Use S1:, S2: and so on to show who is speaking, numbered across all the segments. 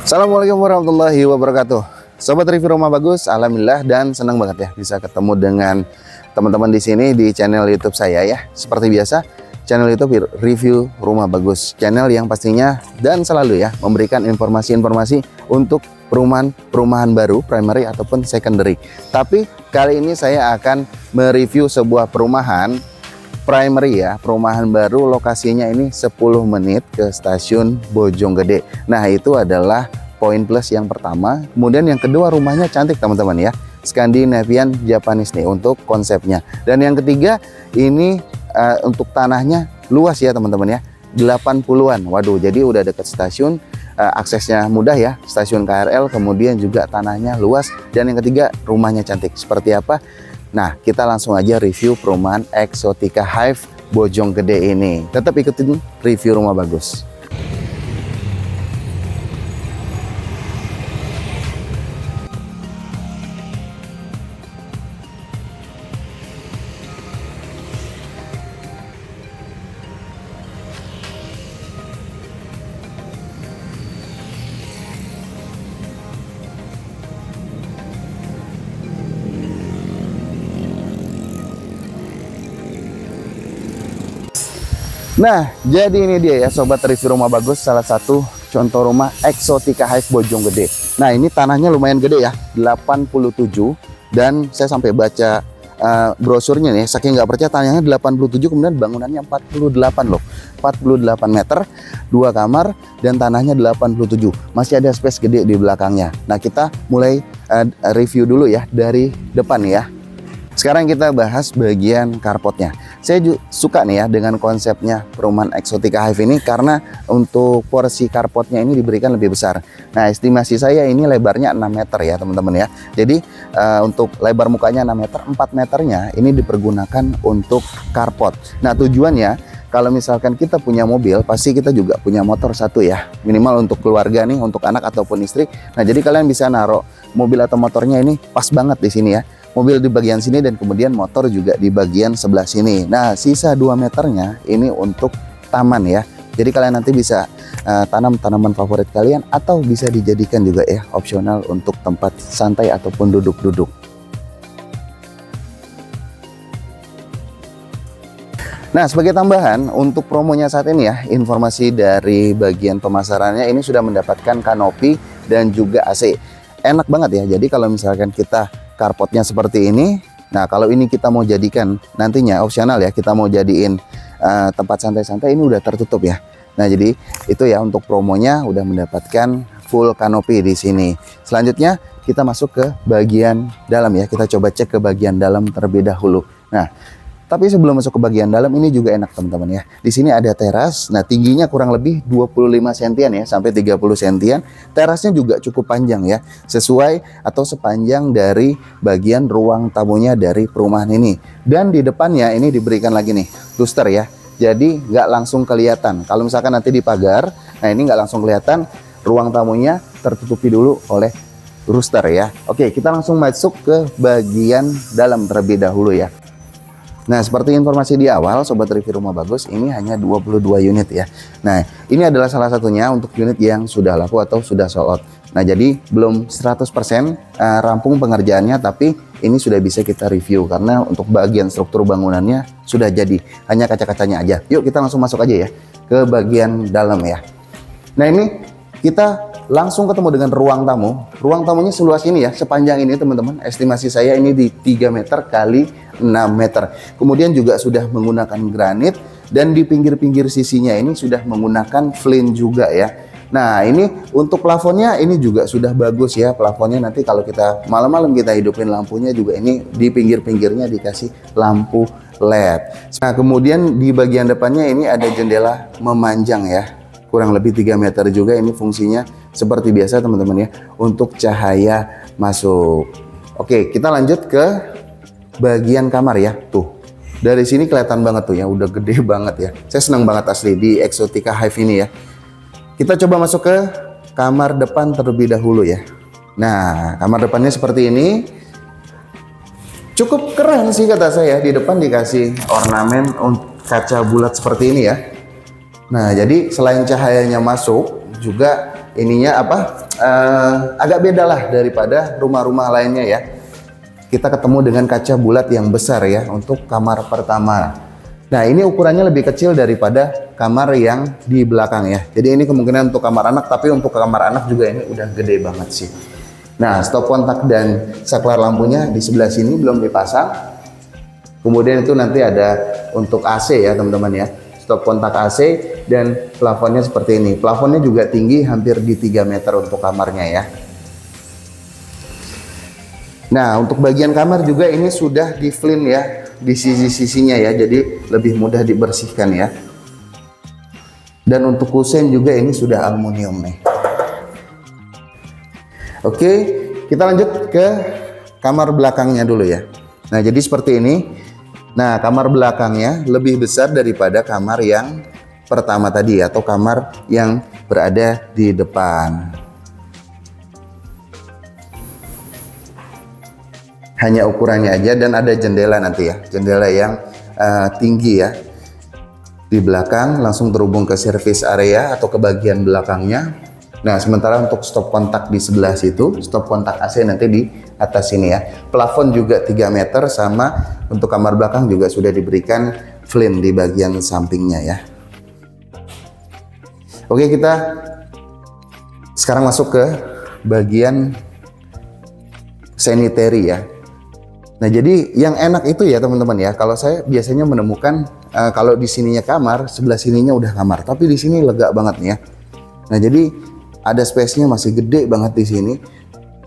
S1: Assalamualaikum warahmatullahi wabarakatuh. Sobat review rumah bagus, alhamdulillah dan senang banget ya bisa ketemu dengan teman-teman di sini di channel YouTube saya ya. Seperti biasa, channel YouTube review rumah bagus, channel yang pastinya dan selalu ya memberikan informasi-informasi untuk perumahan baru, primary ataupun secondary. Tapi kali ini saya akan mereview sebuah perumahan primary ya, perumahan baru, lokasinya ini 10 menit ke stasiun Bojonggede. Nah, itu adalah poin plus yang pertama. Kemudian yang kedua, rumahnya cantik teman-teman ya, Scandinavian Japanese nih untuk konsepnya. Dan yang ketiga, ini untuk tanahnya luas ya teman-teman ya, 80-an. Waduh, jadi udah dekat stasiun, aksesnya mudah ya, stasiun KRL, kemudian juga tanahnya luas. Dan yang ketiga, rumahnya cantik. Seperti apa? Nah, kita langsung aja review perumahan Exotica Hive Bojonggede ini. Tetap ikutin review rumah bagus. Nah, jadi ini dia ya sobat review rumah bagus, salah satu contoh rumah Exotica Hive Bojonggede. Nah, ini tanahnya lumayan gede ya, 87, dan saya sampai baca brosurnya nih, saking nggak percaya, tanahnya 87 kemudian bangunannya 48 loh, 48 meter, 2 kamar dan tanahnya 87, masih ada space gede di belakangnya. Nah, kita mulai review dulu ya dari depan ya. Sekarang kita bahas bagian carportnya. Saya suka nih ya dengan konsepnya perumahan Exotica Hive ini, karena untuk porsi carportnya ini diberikan lebih besar. Nah, estimasi saya ini lebarnya 6 meter ya teman-teman ya. Jadi untuk lebar mukanya 6 meter, 4 meternya ini dipergunakan untuk carport. Nah, tujuannya kalau misalkan kita punya mobil, pasti kita juga punya motor satu ya, minimal untuk keluarga nih, untuk anak ataupun istri. Nah, jadi kalian bisa naruh mobil atau motornya ini pas banget di sini ya. Mobil di bagian sini dan kemudian motor juga di bagian sebelah sini. Nah, sisa 2 meternya ini untuk taman ya. Jadi kalian nanti bisa tanam tanaman favorit kalian, atau bisa dijadikan juga ya opsional untuk tempat santai ataupun duduk-duduk. Nah, sebagai tambahan untuk promonya saat ini ya, informasi dari bagian pemasarannya ini sudah mendapatkan kanopi dan juga AC. Enak banget ya. Jadi kalau misalkan kita carportnya seperti ini, nah kalau ini kita mau jadikan nantinya opsional ya, kita mau jadiin tempat santai-santai, ini udah tertutup ya. Nah, jadi itu ya untuk promonya udah mendapatkan full kanopi di sini. Selanjutnya kita masuk ke bagian dalam ya, kita coba cek ke bagian dalam terlebih dahulu. Nah, tapi sebelum masuk ke bagian dalam, ini juga enak teman-teman ya. Di sini ada teras. Nah, tingginya kurang lebih 25 sentian ya, sampai 30 sentian. Terasnya juga cukup panjang ya, sesuai atau sepanjang dari bagian ruang tamunya dari perumahan ini. Dan di depannya ini diberikan lagi nih luster ya. Jadi nggak langsung kelihatan. Kalau misalkan nanti di pagar, nah ini nggak langsung kelihatan, ruang tamunya tertutupi dulu oleh luster ya. Oke, kita langsung masuk ke bagian dalam terlebih dahulu ya. Nah, seperti informasi di awal, sobat review rumah bagus, ini hanya 22 unit ya. Nah, ini adalah salah satunya untuk unit yang sudah laku atau sudah sold out. Nah, jadi belum 100% rampung pengerjaannya, tapi ini sudah bisa kita review karena untuk bagian struktur bangunannya sudah jadi, hanya kaca-kacanya aja. Yuk kita langsung masuk aja ya ke bagian dalam ya. Nah, ini kita langsung ketemu dengan ruang tamu. Ruang tamunya seluas ini ya, sepanjang ini teman-teman. Estimasi saya ini di 3 meter kali 6 meter. Kemudian juga sudah menggunakan granit, dan di pinggir-pinggir sisinya ini sudah menggunakan flint juga ya. Nah, ini untuk plafonnya ini juga sudah bagus ya. Plafonnya nanti kalau kita malam-malam kita hidupin lampunya juga, ini di pinggir-pinggirnya dikasih lampu LED. Nah, kemudian di bagian depannya ini ada jendela memanjang ya. Kurang lebih 3 meter juga, ini fungsinya seperti biasa teman-teman ya, untuk cahaya masuk. Oke, kita lanjut ke bagian kamar ya. Tuh, dari sini kelihatan banget tuh ya, udah gede banget ya. Saya senang banget asli di Exotica Hive ini ya. Kita coba masuk ke kamar depan terlebih dahulu ya. Nah, kamar depannya seperti ini. Cukup keren sih kata saya. Di depan dikasih ornamen kaca bulat seperti ini ya. Nah, jadi selain cahayanya masuk, juga ininya apa? Agak beda lah daripada rumah-rumah lainnya ya. Kita ketemu dengan kaca bulat yang besar ya untuk kamar pertama. Nah, ini ukurannya lebih kecil daripada kamar yang di belakang ya. Jadi ini kemungkinan untuk kamar anak, tapi untuk kamar anak juga ini udah gede banget sih. Nah, stop kontak dan saklar lampunya di sebelah sini belum dipasang. Kemudian itu nanti ada untuk AC ya teman-teman ya. Stop kontak AC dan plafonnya seperti ini. Plafonnya juga tinggi, hampir di 3 meter untuk kamarnya ya. Nah, untuk bagian kamar juga ini sudah di flint ya di sisi-sisinya ya. Jadi lebih mudah dibersihkan ya. Dan untuk kusen juga ini sudah aluminium nih. Oke, kita lanjut ke kamar belakangnya dulu ya. Nah, jadi seperti ini. Nah, kamar belakangnya lebih besar daripada kamar yang pertama tadi atau kamar yang berada di depan. Hanya ukurannya aja dan ada jendela nanti ya. Jendela yang tinggi ya. Di belakang langsung terhubung ke service area atau ke bagian belakangnya. Nah, sementara untuk stop kontak di sebelah situ, stop kontak AC nanti di atas sini ya. Plafon juga 3 meter sama untuk kamar belakang juga sudah diberikan flint di bagian sampingnya ya. Oke, kita sekarang masuk ke bagian sanitary ya. Nah, jadi yang enak itu ya teman-teman ya, kalau saya biasanya menemukan kalau di sininya kamar, sebelah sininya udah kamar, tapi di sini lega banget nih ya. Nah, jadi ada space-nya masih gede banget di sini.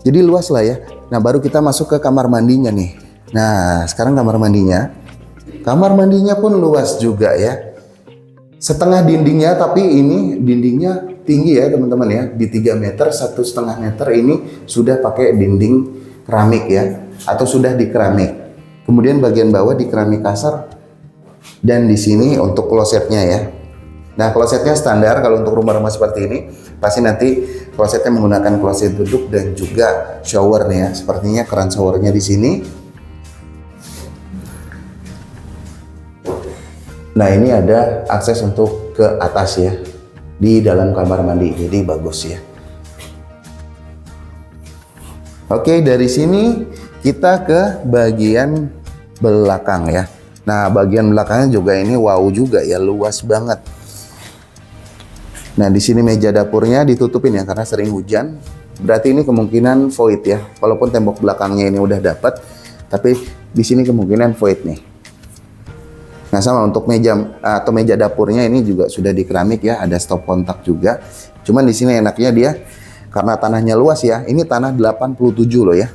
S1: Jadi luas lah ya. Nah, baru kita masuk ke kamar mandinya nih. Nah, sekarang kamar mandinya. Kamar mandinya pun luas juga ya. Setengah dindingnya, tapi ini dindingnya tinggi ya teman-teman ya. Di 3 meter, 1,5 meter ini sudah pakai dinding keramik ya. Atau sudah di keramik. Kemudian bagian bawah di keramik kasar. Dan di sini untuk klosetnya ya. Nah, klosetnya standar kalau untuk rumah-rumah seperti ini. Pasti nanti klosetnya menggunakan kloset duduk dan juga shower nih ya. Sepertinya keran showernya di sini. Nah, ini ada akses untuk ke atas ya. Di dalam kamar mandi. Jadi bagus ya. Oke, dari sini kita ke bagian belakang ya. Nah, bagian belakangnya juga ini wow juga ya, luas banget. Nah, di sini meja dapurnya ditutupin ya karena sering hujan. Berarti ini kemungkinan void ya. Walaupun tembok belakangnya ini udah dapat, tapi di sini kemungkinan void nih. Nah, sama untuk meja atau meja dapurnya ini juga sudah di keramik ya, ada stop kontak juga. Cuman di sini enaknya dia karena tanahnya luas ya. Ini tanah 87 loh ya.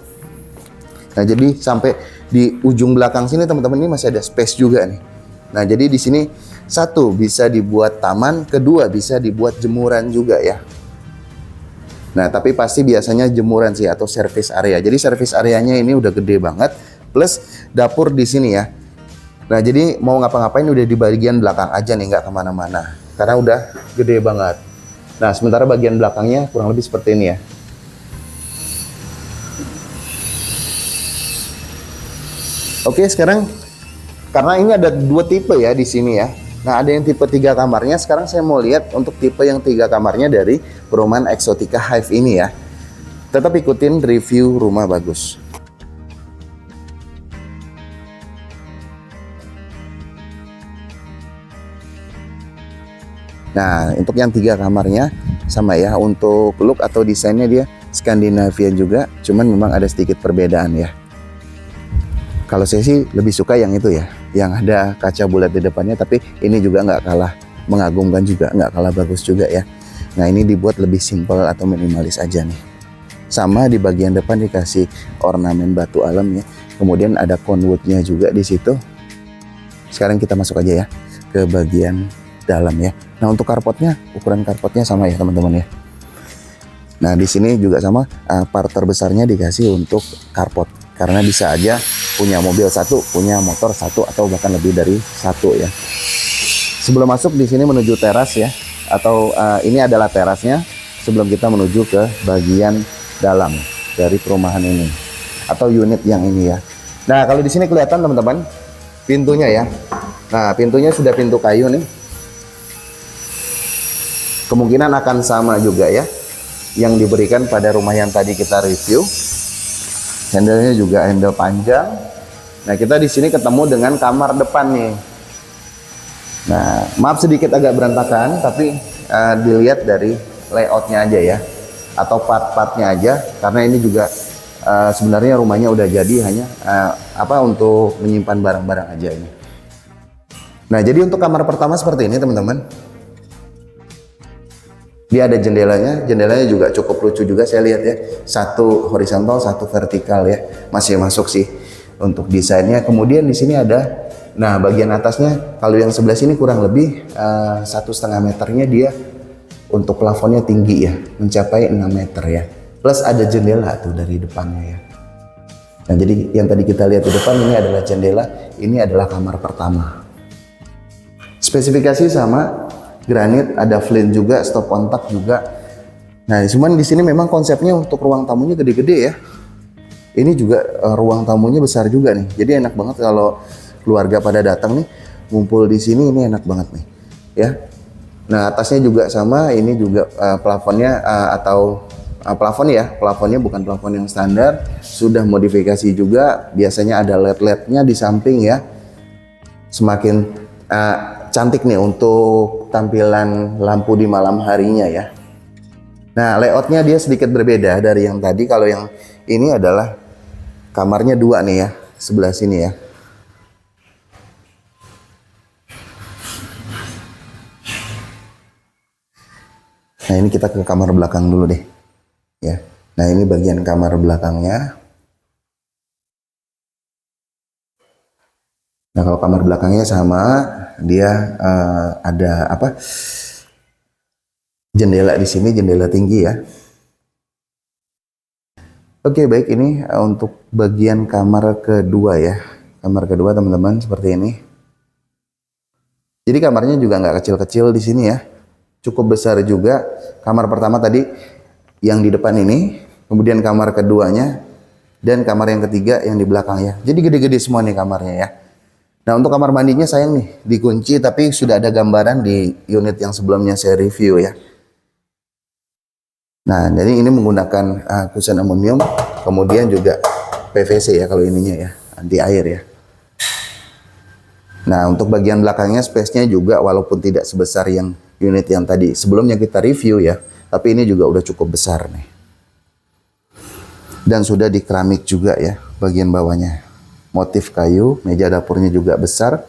S1: Nah, jadi sampai di ujung belakang sini teman-teman ini masih ada space juga nih. Nah, jadi di sini satu bisa dibuat taman, kedua bisa dibuat jemuran juga ya. Nah, tapi pasti biasanya jemuran sih atau service area. Jadi service areanya ini udah gede banget, plus dapur di sini ya. Nah, jadi mau ngapa-ngapain udah di bagian belakang aja nih, nggak kemana-mana, karena udah gede banget. Nah, sementara bagian belakangnya kurang lebih seperti ini ya. Oke, sekarang karena ini ada 2 tipe ya di sini ya. Nah, ada yang tipe 3 kamarnya. Sekarang saya mau lihat untuk tipe yang 3 kamarnya dari perumahan Exotica Hive ini ya. Tetap ikutin review rumah bagus. Nah, untuk yang 3 kamarnya sama ya. Untuk look atau desainnya dia Skandinavian juga. Cuman memang ada sedikit perbedaan ya. Kalau saya sih lebih suka yang itu ya, yang ada kaca bulat di depannya, tapi ini juga nggak kalah mengagumkan juga, nggak kalah bagus juga ya. Nah, ini dibuat lebih simpel atau minimalis aja nih. Sama di bagian depan dikasih ornamen batu alam ya. Kemudian ada conwoodnya juga di situ. Sekarang kita masuk aja ya ke bagian dalam ya. Nah, untuk karpotnya, ukuran karpotnya sama ya teman-teman ya. Nah, di sini juga sama, part terbesarnya dikasih untuk karpot. Karena bisa aja punya mobil satu, punya motor satu, atau bahkan lebih dari satu ya. Sebelum masuk di sini menuju teras ya, atau ini adalah terasnya sebelum kita menuju ke bagian dalam dari perumahan ini atau unit yang ini ya. Nah, kalau di sini kelihatan teman-teman pintunya ya. Nah, pintunya sudah pintu kayu nih. Kemungkinan akan sama juga ya yang diberikan pada rumah yang tadi kita review. Handle-nya juga handle panjang. Nah, kita di sini ketemu dengan kamar depan nih. Nah, maaf sedikit agak berantakan, tapi dilihat dari layoutnya aja ya, atau part-partnya aja, karena ini juga sebenarnya rumahnya udah jadi, hanya untuk menyimpan barang-barang aja ini. Nah, jadi untuk kamar pertama seperti ini teman-teman. Dia ada jendelanya juga cukup lucu juga saya lihat ya. Satu horizontal, satu vertikal ya. Masih masuk sih untuk desainnya. Kemudian di sini ada, nah bagian atasnya kalau yang sebelah sini kurang lebih 1,5 meternya dia untuk plafonnya tinggi ya, mencapai 6 meter ya. Plus ada jendela tuh dari depannya ya. Nah, jadi yang tadi kita lihat di depan ini adalah jendela, ini adalah kamar pertama. Spesifikasi sama, granit, ada flint juga, stop kontak juga. Nah, cuman di sini memang konsepnya untuk ruang tamunya gede-gede ya. Ini juga ruang tamunya besar juga nih. Jadi enak banget kalau keluarga pada datang nih, ngumpul di sini, ini enak banget nih, ya. Nah, atasnya juga sama, ini juga plafonnya plafonnya bukan plafon yang standar, sudah modifikasi juga. Biasanya ada LED-LED-nya di samping ya. Semakin cantik nih untuk tampilan lampu di malam harinya ya. Nah, layoutnya dia sedikit berbeda dari yang tadi. Kalau yang ini adalah kamarnya 2 nih ya, sebelah sini ya. Nah, ini kita ke kamar belakang dulu deh ya. Nah, ini bagian kamar belakangnya. Nah, kalau kamar belakangnya sama, dia ada jendela di sini, jendela tinggi ya. Oke, baik, ini untuk bagian kamar kedua ya. Kamar kedua teman-teman seperti ini. Jadi kamarnya juga nggak kecil-kecil di sini ya. Cukup besar juga. Kamar pertama tadi yang di depan ini, kemudian kamar keduanya, dan kamar yang ketiga yang di belakang ya. Jadi gede-gede semua nih kamarnya ya. Nah, untuk kamar mandinya sayang nih dikunci, tapi sudah ada gambaran di unit yang sebelumnya saya review ya. Nah, jadi ini menggunakan kusen aluminium, kemudian juga PVC ya kalau ininya ya, anti air ya. Nah, untuk bagian belakangnya space-nya juga walaupun tidak sebesar yang unit yang tadi sebelumnya kita review ya, tapi ini juga udah cukup besar nih. Dan sudah di keramik juga ya bagian bawahnya. Motif kayu, meja dapurnya juga besar.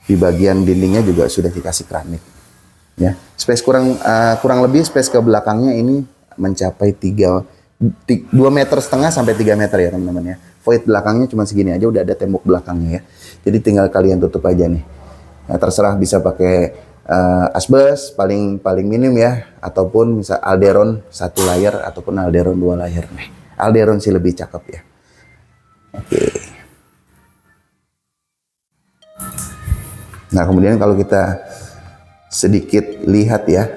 S1: Di bagian dindingnya juga sudah dikasih keramik. Ya, space kurang lebih space ke belakangnya ini mencapai 2,5 meter sampai 3 meter ya teman-teman ya. Void belakangnya cuma segini aja, udah ada tembok belakangnya ya. Jadi tinggal kalian tutup aja nih. Nah, terserah bisa pakai asbes paling minim ya, ataupun misal Alderon 1 layer ataupun Alderon 2 layer nih. Alderon sih lebih cakep ya. Oke. Nah, kemudian kalau kita sedikit lihat ya,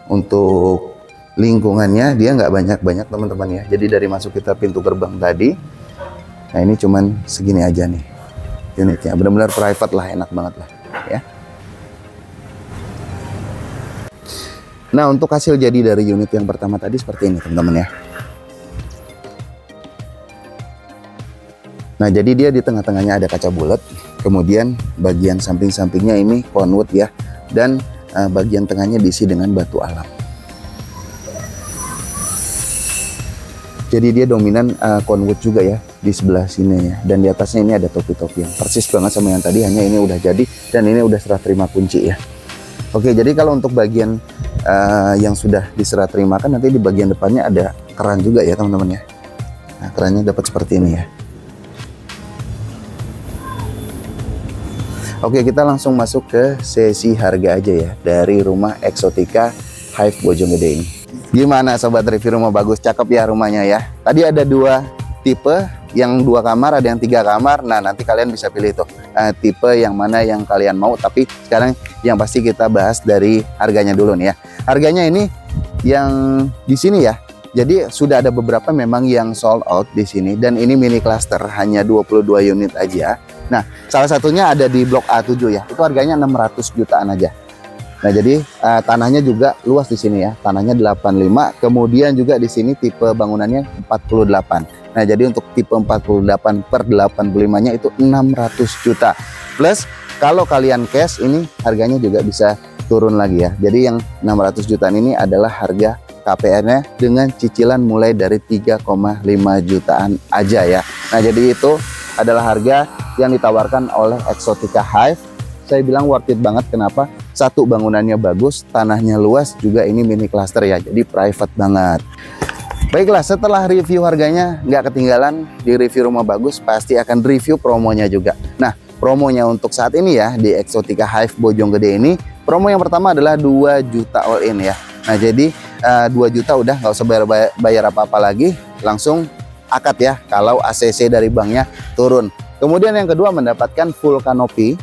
S1: untuk lingkungannya dia nggak banyak-banyak teman-teman ya. Jadi dari masuk kita pintu gerbang tadi, nah ini cuman segini aja nih unitnya. Benar-benar private lah, enak banget lah ya. Nah, untuk hasil jadi dari unit yang pertama tadi seperti ini teman-teman ya. Nah, jadi dia di tengah-tengahnya ada kaca bulat, kemudian bagian samping-sampingnya ini conwood ya, dan bagian tengahnya diisi dengan batu alam. Jadi dia dominan conwood juga ya di sebelah sini ya, dan di atasnya ini ada topi-topi yang persis banget sama yang tadi, hanya ini udah jadi dan ini udah serah terima kunci ya. Oke, jadi kalau untuk bagian yang sudah diserah terimakan, nanti di bagian depannya ada keran juga ya teman-teman ya. Nah, kerannya dapat seperti ini ya. Oke, kita langsung masuk ke sesi harga aja ya dari rumah Exotica Hive Bojonggede ini. Gimana sobat review rumah bagus, cakep ya rumahnya ya. Tadi ada 2 tipe, yang 2 kamar, ada yang 3 kamar. Nah, nanti kalian bisa pilih tuh tipe yang mana yang kalian mau. Tapi sekarang yang pasti kita bahas dari harganya dulu nih ya. Harganya ini yang di sini ya, Jadi sudah ada beberapa memang yang sold out di sini, dan ini mini cluster hanya 22 unit aja. Nah, salah satunya ada di Blok A7 ya. Itu harganya 600 jutaan aja. Nah, jadi tanahnya juga luas di sini ya. Tanahnya 85, kemudian juga di sini tipe bangunannya 48. Nah, jadi untuk tipe 48 per 85-nya itu 600 juta. Plus kalau kalian cash ini harganya juga bisa turun lagi ya. Jadi yang 600 jutaan ini adalah harga KPR-nya dengan cicilan mulai dari 3,5 jutaan aja ya. Nah, jadi itu adalah harga yang ditawarkan oleh Exotica Hive. Saya bilang worth it banget. Kenapa? Satu, bangunannya bagus, tanahnya luas, juga ini mini cluster ya, jadi private banget. Baiklah, setelah review harganya nggak ketinggalan, di review rumah bagus pasti akan review promonya juga. Nah, promonya untuk saat ini ya di Exotica Hive Bojonggede ini, promo yang pertama adalah 2 juta all in ya. Nah, jadi 2 juta udah nggak usah bayar apa-apa lagi, langsung akad ya kalau ACC dari banknya turun. Kemudian yang kedua mendapatkan full kanopi,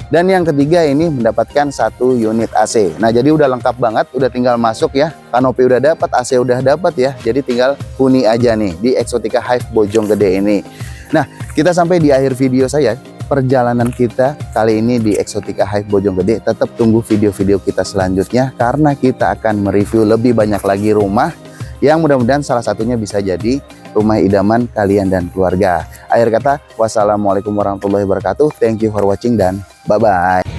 S1: dan yang ketiga ini mendapatkan 1 unit AC. Nah, jadi udah lengkap banget, udah tinggal masuk ya, kanopi udah dapat, AC udah dapat ya, jadi tinggal huni aja nih di Exotica Hive Bojonggede ini. Nah, kita sampai di akhir video saya. Perjalanan kita kali ini di Exotica Hive Bojonggede. Tetap tunggu video-video kita selanjutnya, karena kita akan mereview lebih banyak lagi rumah yang mudah-mudahan salah satunya bisa jadi rumah idaman kalian dan keluarga. Akhir kata, wassalamualaikum warahmatullahi wabarakatuh. Thank you for watching dan bye-bye.